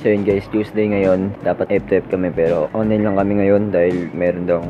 So yun guys, Tuesday ngayon. Dapat F2F kami pero online lang kami ngayon dahil meron daw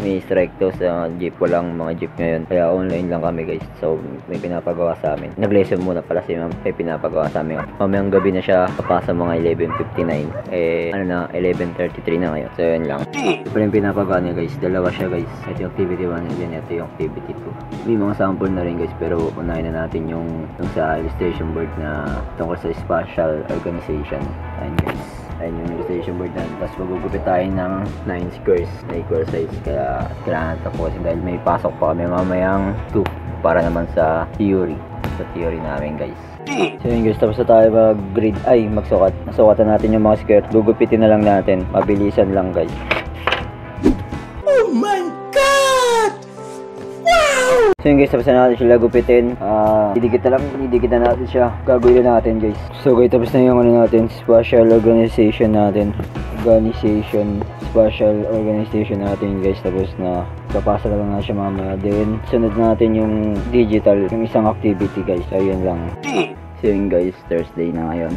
may strike daw sa jeep. Walang mga jeep ngayon. Kaya online lang kami guys. So may pinapagawa sa amin. Nag-lesson muna pala si ma'am. May pinapagawa sa amin. Mamayang gabi na siya. Papasa mga 11:59. 11:33 na ngayon. So yun lang. Ito pala yung pinapagawa niya guys. Dalawa siya guys. Ito yung activity 1 and then ito yung activity 2. May mga sample na rin guys pero unahin na natin yung sa illustration board na tungkol sa spatial organization. Ayan guys, ayan yung illustration board na. Tapos magugupit tayo ng 9 squares na equal size. Kaya kailangan tapusin dahil may pasok pa kami mamayang 2 para naman sa theory. Sa theory namin guys. So yun guys, tapos na tayo mag-grid. Ay, magsukat. Nasukatan natin yung mga square. Gugupitin na lang natin. Mabilisan lang guys. Oh my God! Wow! So yun guys, tapos na natin sila gupitin. Didikit na natin siya. Gagawin na natin guys. So guys, tapos na yung ano natin, spatial organization natin. Spatial organization natin guys. Tapos na papasa na lang na siya mamaya. Then sunod natin yung digital, yung isang activity guys. So yun lang. So yun guys, Thursday na ngayon.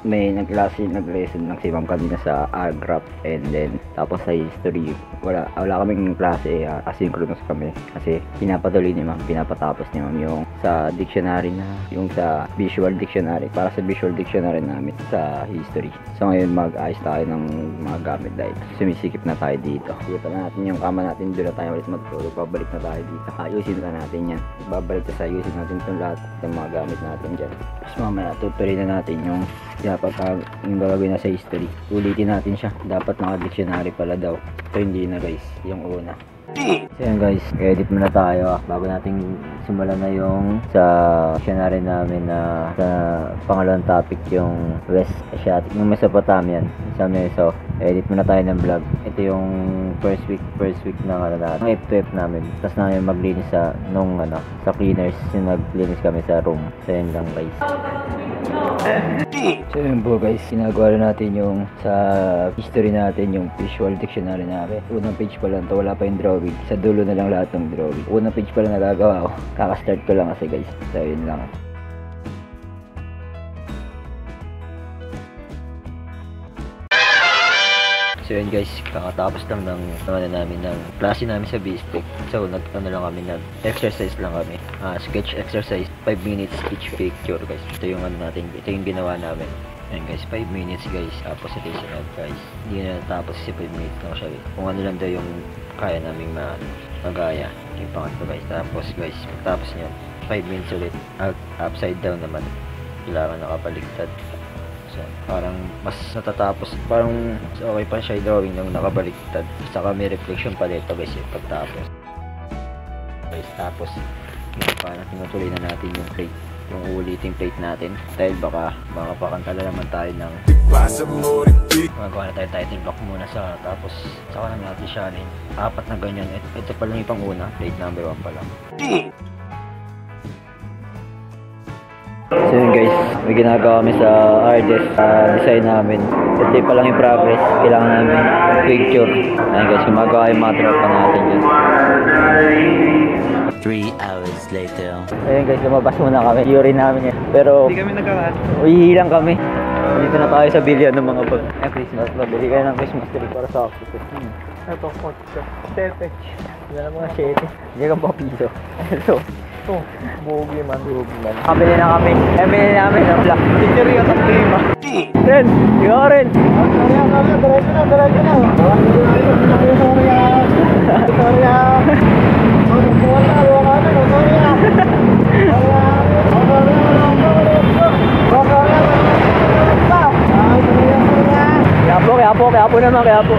May nag-lesson ng si ma'am kanina sa graph and then tapos sa history. Wala kaming klase, asynchronous kami kasi pinapatuloy ni ma'am, pinapatapos ni ma'am yung sa dictionary na, yung sa visual dictionary, para sa visual dictionary namin sa history. So ngayon mag-ayos tayo ng mga gamit dahil sumisikip na tayo dito. Dito na natin yung kama natin, doon na tayo ulit matulog, pabalik na tayo dito. Ayusin na natin yan, babalik na sa ayusin natin itong lahat ng mga gamit natin dyan. Tapos mamaya tutuloy na natin yung yung gagawin na sa history. Ulitin natin siya, dapat naka-dictionary pala daw. So hindi na guys, yung una. So yan guys, edit muna tayo bago nating simulan na yung sa dictionary namin na sa pangalawang topic, yung West Asiatic, yung Mesopotamian sa Meso. Edit muna tayo ng vlog. Ito yung first week ng F2F namin. Tapos namin maglinis sa sa cleaners, yung naglinis kami sa room. So yan lang guys. So yun po guys, ginagawa natin yung sa history natin, yung visual dictionary namin. Unang page pa lang to, wala pa yung drawing. Sa dulo na lang lahat ng drawing. Unang page pa lang nagagawa ko. Kaka-start ko lang kasi guys. So yun lang. So yun guys, kakatapos lang ng namin ng klase namin sa BSTEC. So lang kami, nag-exercise lang kami. Sketch exercise, 5 minutes each picture guys. Ito yung natin, ito yung ginawa namin. Ayan guys, 5 minutes guys. Tapos ito yung sunod guys. Hindi na natapos kasi 5 minutes lang siya. Kung ano lang daw yung kaya naming magaya. Yung pangatlo guys. Tapos guys, tapos nyo, 5 minutes ulit. Upside down naman. Kailangan nakabaligtad. Parang mas natatapos, parang okay pa siya drawing nung nakabaliktad. Saka may reflection pa dito guys yung pagtapos guys. Tapos parang tinutuloy na natin yung plate, yung uliting plate natin dahil baka pakantala naman tayo ng magawa na tayo title block muna sa, tapos saka na natin siya rin 4 na ganyan. Ito pa lang yung panguna, plate number 1 pa lang. So yun guys, may ginagawa kami sa RDS design namin. Ito pa lang yung progress, kailangan namin picture. Ayun guys, gumagawa yung mga tropa natin dyan. 3 hours later. Ayun guys, lumabas muna kami, theory namin yan. Pero hindi kami nagkakat. uhihilang kami. Dito na tayo sa bilyan ng mga bag. Christmas, mabili kayo ng Christmas tree para sa office. Ito, 8. 7. Yan ang mga 7. Hindi ka pa piso. Ito. Ito, bugi man. Kabili na kami. Bili namin ng black. Picture yung sa prima. Ren, ikaw rin. Diretso na. Kaya po.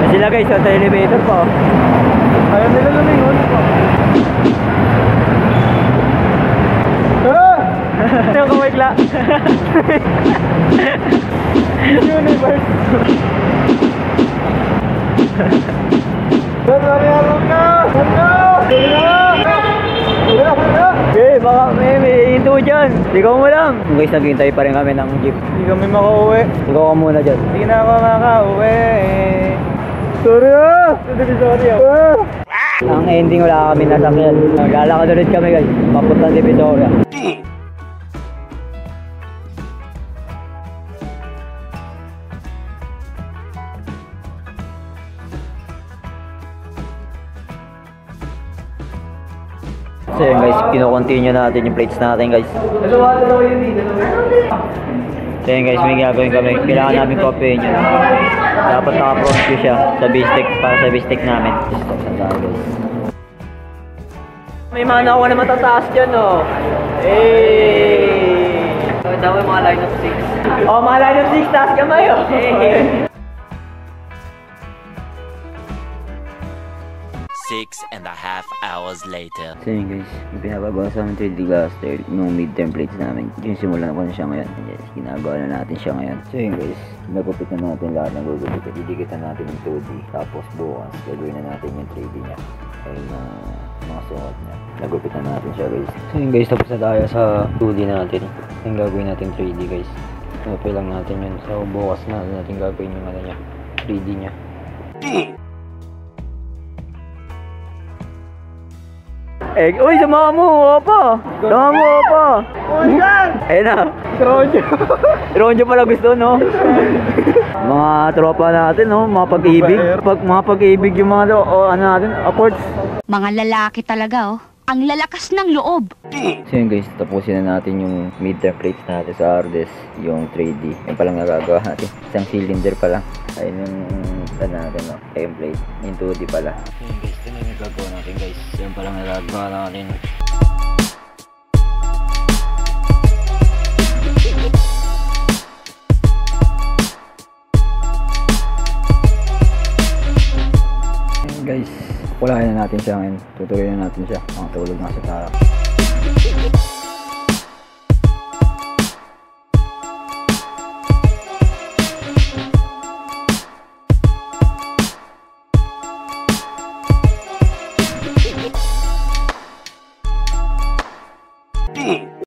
Sila guys, sa elevator pa. Ayaw nila lumingon po. Yung kumikla. Universe. Okay, baka may hinto dyan. Ikaw mo lang. Guys, naghihintay pa rin kami ng jeep. Hindi kami makauwi. Ikaw ka muna dyan. Hindi na ako makauwi. Sorry Ang ending, wala kami nasakyan. Naglalakad ulit kami guys, papuntang Divisoria. So yun guys, kino-continue natin yung plates natin guys. So yun guys, may gagawin kami. Kailangan namin copyin yun. Dapat naka-front view siya sa bistek, para sa bistek namin. May mga nakuha na matataas dyan oh. Daw yung mga line of 6. Oh, mga line of 6, taas kamay oh. 6.5 hours later. So yun guys, yung pinapagawa sa amin 3D Blaster, yung midterm plates namin. Yung simulan ko na siya ngayon. Yes, ginagawa na natin siya ngayon. So yun guys, nagupit na natin lahat ng gugupitan. Didikitan natin yung 2D. Tapos bukas, gagawin na natin yung 3D niya. Ayun na mga suot niya. Nagupit na natin siya guys. So yun guys, tapos na tayo sa 2D natin. Yung gagawin natin 3D guys. Nagupit lang natin yun. So bukas na natin gagawin yung ano niya, 3D niya. Eh, uy, sama mo, apa? Sama mo, apa? Uy, yan! Ayun na. Ronjo. Ronjo pala gusto, no? Mga tropa natin, no? Mga pag-ibig. Mga pag-ibig yung mga, ano natin, apports. Mga lalaki talaga, oh. Ang lalakas ng loob. So yun guys, tapusin na natin yung midterm plates natin sa Ardes, yung 3D. Yung palang nagagawa natin. Isang cylinder pa lang. Ayun yung natin, no? Yung plate. Yung 2D pala. Yun guys, ito na yung nagagawa natin guys. Yung palang nagagawa natin. Ayun guys, walahin na natin siya ngayon. Tutuloy na natin siya. Mga tulog na sa tarap.